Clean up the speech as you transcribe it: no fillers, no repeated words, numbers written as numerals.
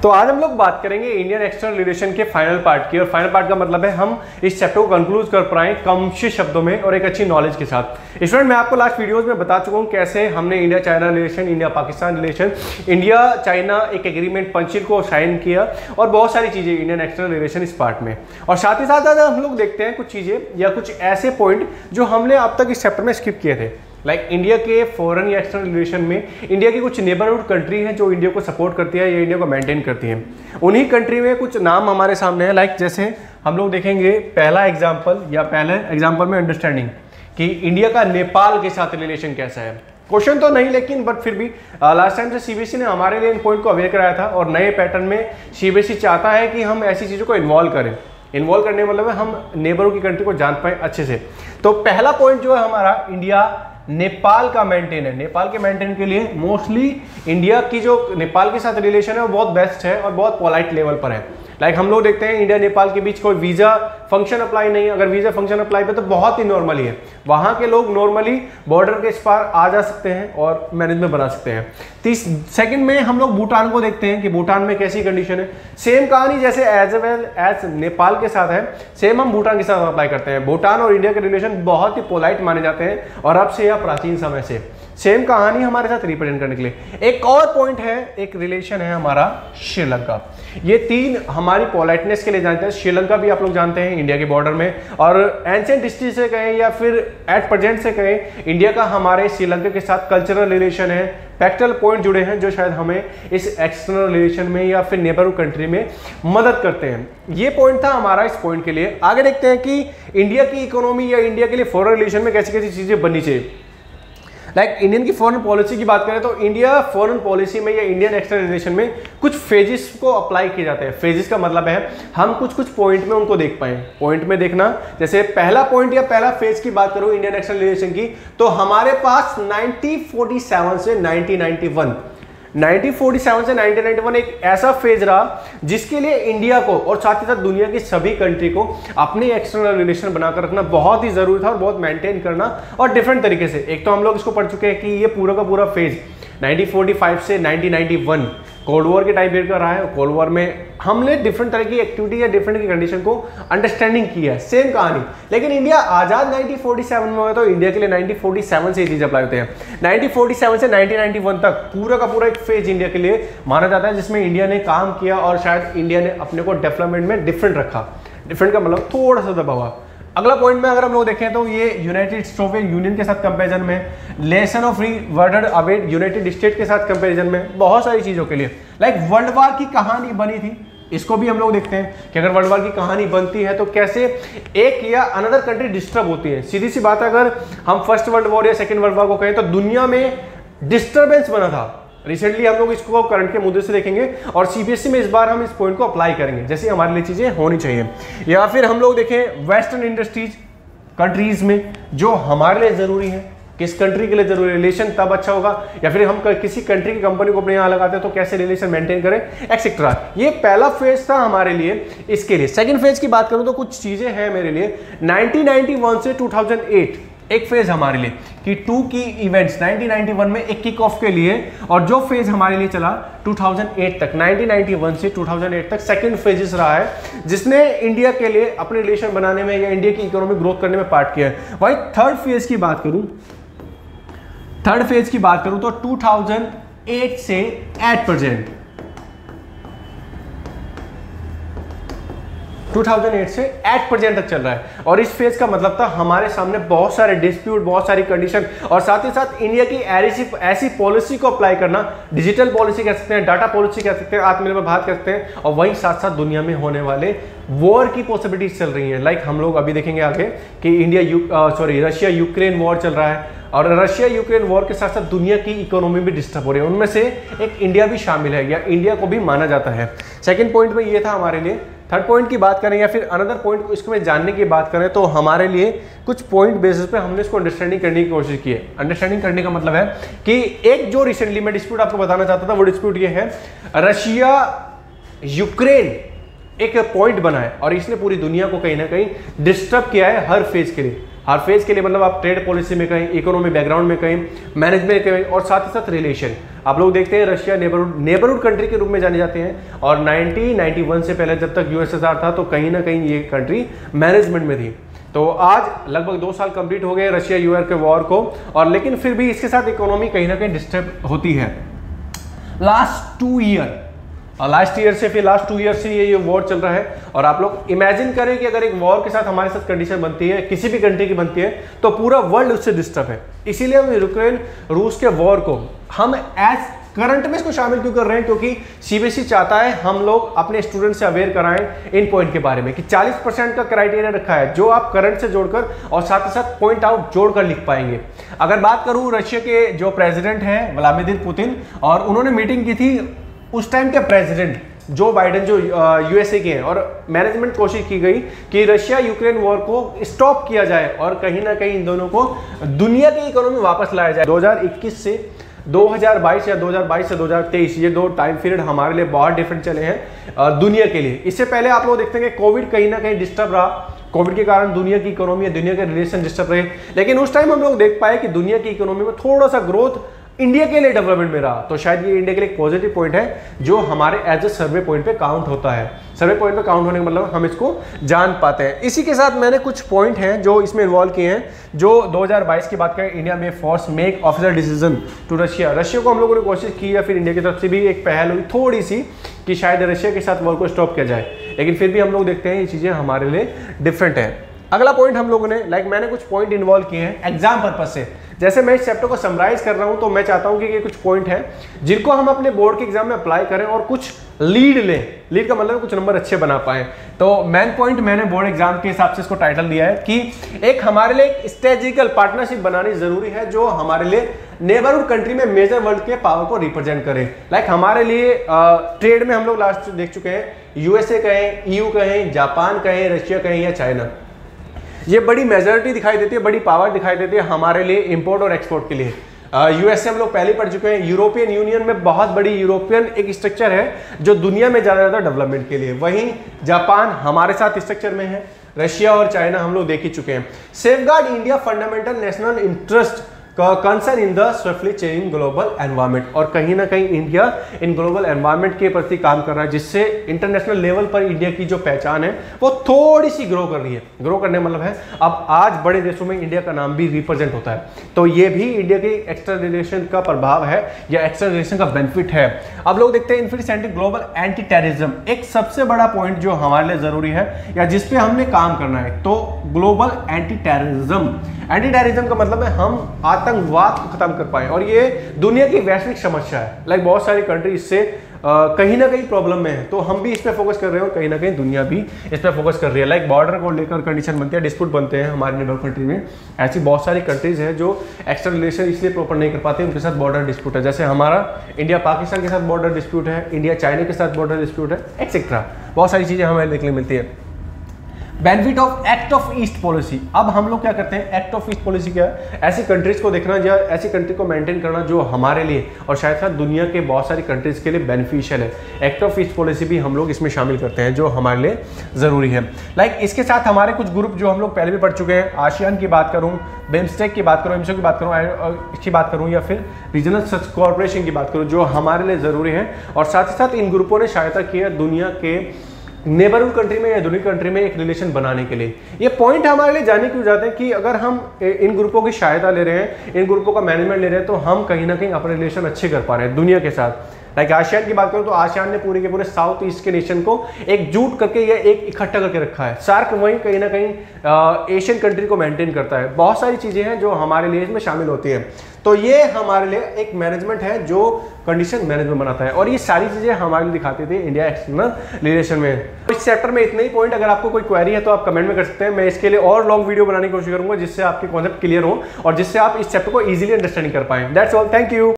तो आज हम लोग बात करेंगे इंडियन एक्सटर्नल रिलेशन के फाइनल पार्ट की। और फाइनल पार्ट का मतलब है हम इस चैप्टर को कंक्लूड कर पाए कम से शब्दों में और एक अच्छी नॉलेज के साथ। स्टूडेंट, मैं आपको लास्ट वीडियोस में बता चुका हूँ कैसे हमने India China relation, India Pakistan relation, India China एक एग्रीमेंट पंचिल को साइन किया और बहुत सारी चीजें इंडियन एक्सटर्नल रिलेशन इस पार्ट में। और साथ ही साथ हम लोग देखते हैं कुछ चीजें या कुछ ऐसे पॉइंट जो हमने अब तक इस चैप्टर में स्किप किए थे। लाइक इंडिया के फॉरेन या एक्सटर्नल रिलेशन में इंडिया की कुछ नेबरहुड कंट्री हैं जो इंडिया को सपोर्ट करती है या इंडिया को मेंटेन करती हैं। उन्हीं कंट्री में कुछ नाम हमारे सामने है। लाइक जैसे हम लोग देखेंगे पहला एग्जांपल में अंडरस्टैंडिंग कि इंडिया का नेपाल के साथ रिलेशन कैसा है। क्वेश्चन तो नहीं लेकिन बट फिर भी लास्ट टाइम से सीबीएसई ने हमारे लिए इन पॉइंट को अवेयर कराया था और नए पैटर्न में सीबीएसई चाहता है कि हम ऐसी चीज़ों को इन्वॉल्व करें। इन्वॉल्व करने मतलब है हम नेबरों की कंट्री को जान पाए अच्छे से। तो पहला पॉइंट जो है हमारा इंडिया नेपाल का मेंटेन है। नेपाल के मेंटेन के लिए मोस्टली इंडिया की जो नेपाल के साथ रिलेशन है वो बहुत बेस्ट है और बहुत पोलाइट लेवल पर है। लाइक हम लोग देखते हैं इंडिया नेपाल के बीच कोई वीजा फंक्शन अप्लाई नहीं। अगर वीजा फंक्शन अप्लाई पे तो बहुत ही नॉर्मली है, वहां के लोग नॉर्मली बॉर्डर के इस पार आ जा सकते हैं और मैनेजमेंट बना सकते हैं। सेकंड में हम लोग भूटान को देखते हैं कि भूटान में कैसी कंडीशन है। सेम कहानी जैसे एज वेल एज नेपाल के साथ है, सेम हम भूटान के साथ अप्लाई करते हैं। भूटान और इंडिया के रिलेशन बहुत ही पोलाइट माने जाते हैं और अब से या प्राचीन समय से सेम कहानी हमारे साथ रिप्रेजेंट करने के लिए। एक और पॉइंट है, एक रिलेशन है हमारा श्रीलंका। ये तीन हमारी पोलाइटनेस के लिए जानते हैं। श्रीलंका भी आप लोग जानते हैं इंडिया के बॉर्डर में, और एंशिएंट हिस्ट्री से कहें या फिर एट प्रेजेंट से कहें, इंडिया का हमारे श्रीलंका के साथ कल्चरल रिलेशन है, फैक्चुअल पॉइंट जुड़े हैं जो शायद हमें इस एक्सटर्नल रिलेशन में या फिर नेबरहुड कंट्री में मदद करते हैं। ये पॉइंट था हमारा इस पॉइंट के लिए। आगे देखते हैं कि इंडिया की इकोनॉमी या इंडिया के लिए फॉरेन रिलेशन में कैसी कैसी चीजें बननी चाहिए। लाइक इंडियन की फॉरेन पॉलिसी की बात करें तो इंडिया फॉरेन पॉलिसी में या इंडियन एक्सटर्नल रिलेशन में कुछ फेजेस को अप्लाई किए जाते हैं। फेजेस का मतलब है हम कुछ कुछ पॉइंट में उनको देख पाए। पॉइंट में देखना, जैसे पहला पॉइंट या पहला फेज की बात करूं इंडियन एक्सटर्नल रिलेशन की, तो हमारे पास 1947 से 1991 एक ऐसा फेज रहा जिसके लिए इंडिया को और साथ ही साथ दुनिया की सभी कंट्री को अपने एक्सटर्नल रिलेशन बनाकर रखना बहुत ही जरूरी था और बहुत मेंटेन करना और डिफरेंट तरीके से। एक तो हम लोग इसको पढ़ चुके हैं कि ये पूरा का पूरा फेज 1945 से 1991 कोल्ड वॉर के टाइम पीरियड का रहा है। कोल्ड वॉर में हमने डिफरेंट तरह की एक्टिविटी या डिफरेंट की कंडीशन को अंडरस्टैंडिंग किया है। सेम कहानी, लेकिन इंडिया आजाद 1947 में हुआ तो इंडिया के लिए 1947 से ये चीज अप्लाई होते हैं। 1947 से 1991 तक पूरा का पूरा एक फेज इंडिया के लिए माना जाता है जिसमें इंडिया ने काम किया और शायद इंडिया ने अपने को डेवलपमेंट में डिफरेंट रखा। डिफरेंट का मतलब थोड़ा सा दबाव। अगला पॉइंट में अगर हम लोग देखें तो ये यूनाइटेड सोवियत यूनियन के साथ कंपैरिजन में, lesson of free world await United state के साथ कंपैरिजन में, बहुत सारी चीजों के लिए। लाइक वर्ल्ड वार की कहानी बनी थी, इसको भी हम लोग देखते हैं कि अगर वर्ल्ड वार की कहानी बनती है तो कैसे एक या अनदर कंट्री डिस्टर्ब होती है। सीधी सी बात है, अगर हम फर्स्ट वर्ल्ड वॉर या सेकेंड वर्ल्ड वॉर को कहें तो दुनिया में डिस्टर्बेंस बना था। रिसेंटली हम लोग इसको करंट के मुद्दे से देखेंगे और सीबीएसई में इस बार हम इस पॉइंट को अप्लाई करेंगे जैसे हमारे लिए चीजें होनी चाहिए। या फिर हम लोग देखें वेस्टर्न इंडस्ट्रीज कंट्रीज में जो हमारे लिए जरूरी है, किस कंट्री के लिए जरूरी रिलेशन तब अच्छा होगा, या फिर हम किसी कंट्री की कंपनी को अपने यहाँ लगाते हैं तो कैसे रिलेशन मेंटेन करें एक्सेट्रा। ये पहला फेज था हमारे लिए। इसके लिए सेकंड फेज की बात करूं तो कुछ चीजें हैं मेरे लिए। 1991 से 2008 एक फेज हमारे लिए कि टू की इवेंट्स 1991 में एक किक ऑफ के लिए, और जो फेज हमारे लिए चला 2008 तक, 1991 से 2008 तक सेकंड फेजेस रहा है जिसने इंडिया के लिए अपने रिलेशन बनाने में या इंडिया की इकोनॉमिक ग्रोथ करने में पार्ट किया है। वही थर्ड फेज की बात करूं तो 2008 से एट प्रेजेंट 2008 से एट प्रेजेंट तक चल रहा है। और इस फेज का मतलब था हमारे सामने बहुत सारे डिस्प्यूट, बहुत सारी कंडीशन और साथ ही साथ इंडिया की ऐसी पॉलिसी को अप्लाई करना, डिजिटल पॉलिसी कह सकते हैं, डाटा पॉलिसी कह सकते हैं, आत्मनिर्भर भारत कह सकते हैं, और वहीं साथ साथ दुनिया में होने वाले वॉर की पॉसिबिलिटीज चल रही हैं। लाइक हम लोग अभी देखेंगे आगे कि रशिया यूक्रेन वॉर चल रहा है और रशिया यूक्रेन वॉर के साथ साथ दुनिया की इकोनॉमी भी डिस्टर्ब हो रही है। उनमें से एक इंडिया भी शामिल है या इंडिया को भी माना जाता है। सेकंड पॉइंट में ये था हमारे लिए। थर्ड पॉइंट की बात करें या फिर अनदर पॉइंट इसको में जानने की बात करें तो हमारे लिए कुछ पॉइंट बेसिस पे हमने इसको अंडरस्टैंडिंग करने की कोशिश की है। अंडरस्टैंडिंग करने का मतलब है कि एक जो रिसेंटली मैं डिस्प्यूट आपको बताना चाहता था वो डिस्प्यूट ये है, रशिया यूक्रेन एक पॉइंट बना है और इसने पूरी दुनिया को कहीं ना कहीं डिस्टर्ब किया है हर फेज के लिए। हर फेज के लिए, मतलब आप ट्रेड पॉलिसी में कहीं, इकोनॉमी बैकग्राउंड में कहीं, मैनेजमेंट कहीं, और साथ ही साथ रिलेशन। आप लोग देखते हैं रशिया नेबरहुड कंट्री के रूप में जाने जाते हैं, और 1991 से पहले जब तक यूएसएसआर था तो कहीं ना कहीं ये कंट्री मैनेजमेंट में थी। तो आज लगभग 2 साल कंप्लीट हो गए रशिया यूएस के वॉर को, और लेकिन फिर भी इसके साथ इकोनॉमी कहीं ना कहीं डिस्टर्ब होती है। लास्ट 2 ईयर से ये वॉर चल रहा है। और आप लोग इमेजिन करें कि अगर एक वॉर के साथ हमारे साथ कंडीशन बनती है, किसी भी कंट्री की बनती है, तो पूरा वर्ल्ड उससे डिस्टर्ब है। इसीलिए हम यूक्रेन रूस के वॉर को हम एज करंट में इसको शामिल क्यों कर रहे हैं, क्योंकि सीबीएसई चाहता है हम लोग अपने स्टूडेंट से अवेयर कराएं इन पॉइंट के बारे में कि 40% का क्राइटेरिया रखा है जो आप करंट से जोड़कर और साथ ही साथ पॉइंट आउट जोड़कर लिख पाएंगे। अगर बात करूं रशिया के जो प्रेसिडेंट हैं व्लादिमीर पुतिन, और उन्होंने मीटिंग की थी उस टाइम के प्रेसिडेंट जो बाइडेन जो यूएसए के हैं, और मैनेजमेंट कोशिश की गई कि रशिया यूक्रेन वॉर को स्टॉप किया जाए और कहीं ना कहीं इन दोनों को दुनिया की इकोनॉमी वापस लाया जाए। 2021 से 2022 या 2022 से 2023 ये 2 टाइम पीरियड हमारे लिए बहुत डिफरेंट चले हैं दुनिया के लिए। इससे पहले आप लोग देखते हैं कि कोविड कहीं ना कहीं डिस्टर्ब रहा, कोविड के कारण दुनिया की इकोनॉमी, दुनिया के रिलेशन डिस्टर्ब रहे, लेकिन उस टाइम हम लोग देख पाए कि दुनिया की इकोनॉमी में थोड़ा सा ग्रोथ इंडिया के लिए डेवलपमेंट में रहा। तो शायद ये इंडिया के लिए एक पॉजिटिव पॉइंट है जो हमारे एज ए सर्वे पॉइंट पे काउंट होता है। सर्वे पॉइंट पे काउंट होने का मतलब हम इसको जान पाते हैं। इसी के साथ मैंने कुछ पॉइंट हैं जो इसमें इन्वॉल्व किए हैं। जो 2022 की बात करें, इंडिया में force make official decision to Russia को हम लोगों ने कोशिश की, या फिर इंडिया की तरफ से भी एक पहल हुई थोड़ी सी कि शायद रशिया के साथ वॉर को स्टॉप किया जाए, लेकिन फिर भी हम लोग देखते हैं ये चीज़ें हमारे लिए डिफरेंट है। अगला पॉइंट हम लोगों ने मैंने कुछ पॉइंट इन्वॉल्व किए हैं एग्जाम पर्पज से। जैसे मैं इस चैप्टर को समराइज कर रहा हूं तो मैं चाहता हूं कि ये कुछ पॉइंट हैं जिनको हम अपने बोर्ड के एग्जाम में अप्लाई करें और कुछ लीड लें। लीड का मतलब कुछ नंबर अच्छे बना पाए। तो मेन पॉइंट मैंने बोर्ड एग्जाम के हिसाब से इसको टाइटल दिया है कि एक हमारे लिए एक स्ट्रेटेजिकल पार्टनरशिप बनानी जरूरी है जो हमारे लिए नेबरहुड कंट्री में मेजर वर्ल्ड के पावर को रिप्रेजेंट करे। हमारे लिए ट्रेड में हम लोग लास्ट देख चुके हैं, यूएसए कहें, ईयू कहें, जापान कहें, रशिया कहें या चाइना, ये बड़ी मेजॉरिटी दिखाई देती है, बड़ी पावर दिखाई देती है हमारे लिए इंपोर्ट और एक्सपोर्ट के लिए। यूएसए हम लोग पहले पढ़ चुके हैं। यूरोपियन यूनियन में बहुत बड़ी यूरोपियन एक स्ट्रक्चर है जो दुनिया में ज़्यादा डेवलपमेंट के लिए। वहीं जापान हमारे साथ स्ट्रक्चर में है। रशिया और चाइना हम लोग देख ही चुके हैं। Safeguard India fundamental national interest concern in the swiftly changing global environment, और कहीं ना कहीं इंडिया इन ग्लोबल एनवायरनमेंट के प्रति काम कर रहा है जिससे इंटरनेशनल लेवल पर इंडिया की जो पहचान है वो थोड़ी सी ग्रो कर रही है। ग्रो करने मतलब है अब आज बड़े देशों में इंडिया का नाम भी रिप्रेजेंट होता है। तो ये भी इंडिया के एक्सटर्नल रिलेशन का प्रभाव है या एक्सटर्नल रिलेशन का बेनिफिट है। अब लोग देखते हैं इन्फ्लुएंस ग्लोबल एंटी टेररिज्म, एक सबसे बड़ा पॉइंट जो हमारे लिए जरूरी है या जिसपे हमने काम करना है। तो ग्लोबल एंटी टेररिज्म का मतलब है हम आतंकवाद को खत्म कर पाए, और ये दुनिया की वैश्विक समस्या है। बहुत सारी कंट्री इससे कहीं ना कहीं प्रॉब्लम में है, तो हम भी इस पे फोकस कर रहे हो, कहीं ना कहीं दुनिया भी इस पे फोकस कर रही है। बॉर्डर को लेकर कंडीशन बनती है, डिस्प्यूट बनते हैं हमारे नेबर कंट्री में। ऐसी बहुत सारी कंट्रीज हैं जो एक्सटर्नल रिलेशन इसलिए प्रॉपर नहीं कर पाते, उनके साथ बॉर्डर डिस्प्यूट है। जैसे हमारा इंडिया पाकिस्तान के साथ बॉर्डर डिस्प्यूट है, इंडिया चाइना के साथ बॉर्डर डिस्प्यूट है, एक्सेट्रा बहुत सारी चीज़ें हमें देखने मिलती है। Benefit of act of east policy, अब हम लोग क्या करते हैं, एक्ट ऑफ ईस्ट पॉलिसी क्या है, ऐसी कंट्रीज को देखना या ऐसी कंट्री को मेंटेन करना जो हमारे लिए और शायद शायद दुनिया के बहुत सारी कंट्रीज के लिए बेनिफिशियल है। एक्ट ऑफ ईस्ट पॉलिसी भी हम लोग इसमें शामिल करते हैं जो हमारे लिए ज़रूरी है। इसके साथ हमारे कुछ ग्रुप जो हम लोग पहले भी पढ़ चुके हैं, आसियान की बात करूँ, बिम्स्टेक की बात करूँ, एमसीओ की बात करूँ, इसकी बात करूँ, या फिर रीजनल सर्च कॉर्पोरेशन की बात करूँ, जो हमारे लिए ज़रूरी है। और साथ ही साथ इन ग्रुपों ने सहायता की है दुनिया के नेबरहुड कंट्री में या दुनिया कंट्री में एक रिलेशन बनाने के लिए। ये पॉइंट हमारे लिए जाने क्यों जाते हैं कि अगर हम इन ग्रुपों की सहायता ले रहे हैं, इन ग्रुपों का मैनेजमेंट ले रहे हैं, तो हम कहीं ना कहीं अपने रिलेशन अच्छे कर पा रहे हैं दुनिया के साथ। आसियान की बात करूं तो आसियान ने पूरे के पूरे साउथ ईस्ट के नेशन को एकजुट करके या एक इकट्ठा करके रखा है। सार्क वहीं कहीं ना कहीं एशियन कंट्री को मेंटेन करता है। बहुत सारी चीजें हैं जो हमारे लिए इसमें शामिल होती हैं। तो ये हमारे लिए एक मैनेजमेंट है जो कंडीशन मैनेजमेंट बनाता है, और ये सारी चीजें हमारे लिए दिखाते थे इंडिया एक्सटर्नल रिलेशन में। इस चैप्टर में इतने ही पॉइंट, अगर आपको कोई क्वेरी है तो आप कमेंट में कर सकते हैं। मैं इसके लिए और लॉन्ग वीडियो बनाने की कोशिश करूंगा जिससे आपके कॉन्सेप्ट क्लियर हो और जिससे आप इस चैप्टर को इजीली अंडरस्टैंडिंग कर पाएं। That's all, thank you.